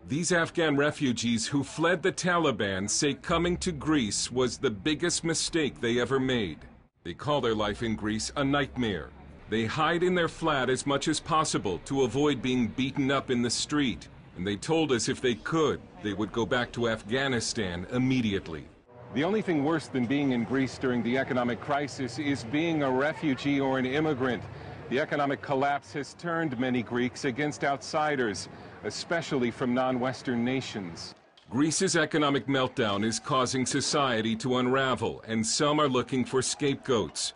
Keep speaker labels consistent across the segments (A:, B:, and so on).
A: These Afghan refugees who fled the Taliban say coming to Greece was the biggest mistake they ever made. They call their life in Greece a nightmare. They hide in their flat as much as possible to avoid being beaten up in the street. And they told us if they could, they would go back to Afghanistan immediately. The only thing worse than being in Greece during the economic crisis is being a refugee or an immigrant. The economic collapse has turned many Greeks against outsiders, especially from non-Western nations. Greece's economic meltdown is causing society to unravel, and some are looking for scapegoats.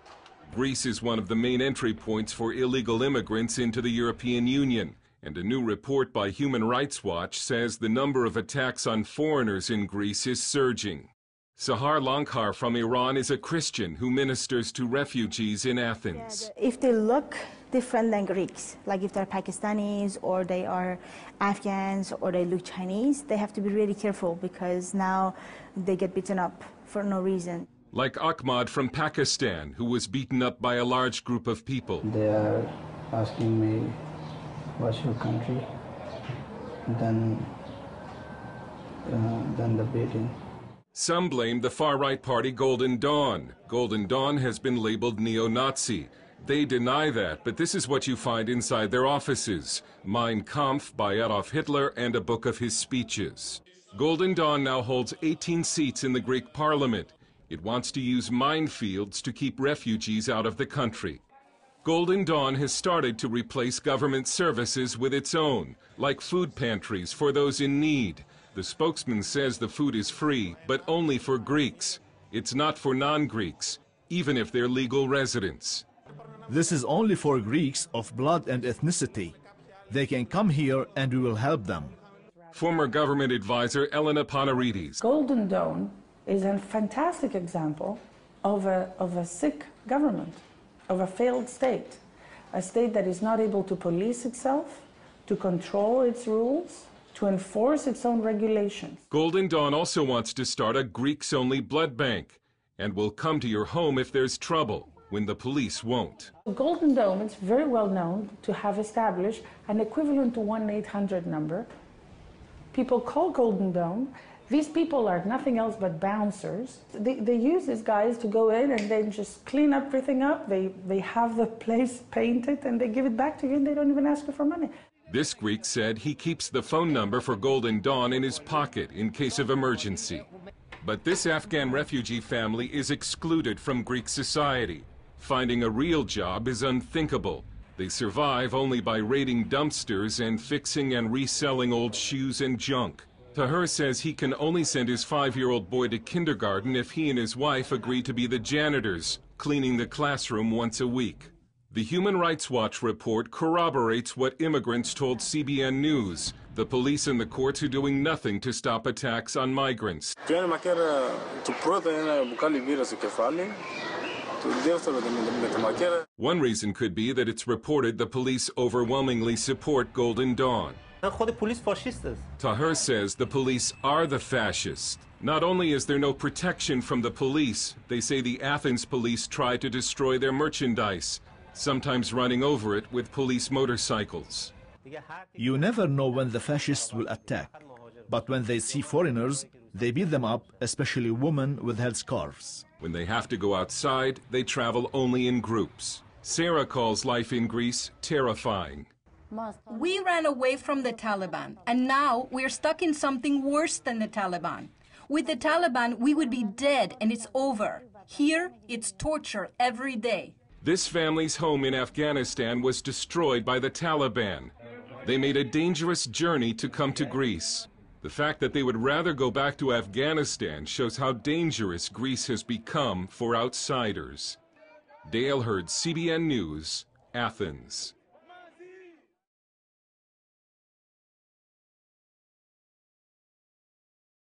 A: Greece is one of the main entry points for illegal immigrants into the European Union, and a new report by Human Rights Watch says the number of attacks on foreigners in Greece is surging. Sahar Lankar from Iran is a Christian who ministers to refugees in Athens.
B: If they look different than Greeks, like if they're Pakistanis or they are Afghans or they look Chinese, they have to be really careful because now they get beaten up for no reason.
A: Like Ahmad from Pakistan, who was beaten up by a large group of people.
C: They are asking me, what's your country? Then the beating.
A: Some blame the far-right party Golden Dawn. Golden Dawn has been labeled neo-Nazi. They deny that, but this is what you find inside their offices: Mein Kampf by Adolf Hitler and a book of his speeches. Golden Dawn now holds 18 seats in the Greek parliament. It wants to use minefields to keep refugees out of the country. Golden Dawn has started to replace government services with its own, like food pantries for those in need. The spokesman says the food is free, but only for Greeks. It's not for non-Greeks, even if they're legal residents.
D: This is only for Greeks of blood and ethnicity. They can come here and we will help them.
A: Former government advisor Elena Panarides.
E: Golden Dawn is a fantastic example of a sick government, of a failed state. A state that is not able to police itself, to control its rules, to enforce its own regulations.
A: Golden Dawn also wants to start a Greeks-only blood bank and will come to your home if there's trouble, when the police won't.
E: Golden Dawn is very well known to have established an equivalent to 1-800 number. People call Golden Dawn. These people are nothing else but bouncers. They use these guys to go in and then just clean everything up. They have the place painted and they give it back to you and they don't even ask you for money.
A: This Greek said he keeps the phone number for Golden Dawn in his pocket in case of emergency. But this Afghan refugee family is excluded from Greek society. Finding a real job is unthinkable. They survive only by raiding dumpsters and fixing and reselling old shoes and junk. Tahir says he can only send his 5-year-old boy to kindergarten if he and his wife agree to be the janitors, cleaning the classroom once a week. The Human Rights Watch report corroborates what immigrants told CBN News. The police and the courts are doing nothing to stop attacks on migrants. One reason could be that it's reported the police overwhelmingly support Golden Dawn. Tahir says the police are the fascists. Not only is there no protection from the police, they say the Athens police try to destroy their merchandise, sometimes running over it with police motorcycles.
D: You never know when the fascists will attack, but when they see foreigners, they beat them up, especially women with headscarves.
A: When they have to go outside, they travel only in groups. Sarah calls life in Greece terrifying.
F: We ran away from the Taliban, and now we're stuck in something worse than the Taliban. With the Taliban, we would be dead and it's over. Here, it's torture every day.
A: This family's home in Afghanistan was destroyed by the Taliban. They made a dangerous journey to come to Greece. The fact that they would rather go back to Afghanistan shows how dangerous Greece has become for outsiders. Dale Hurd, CBN News, Athens.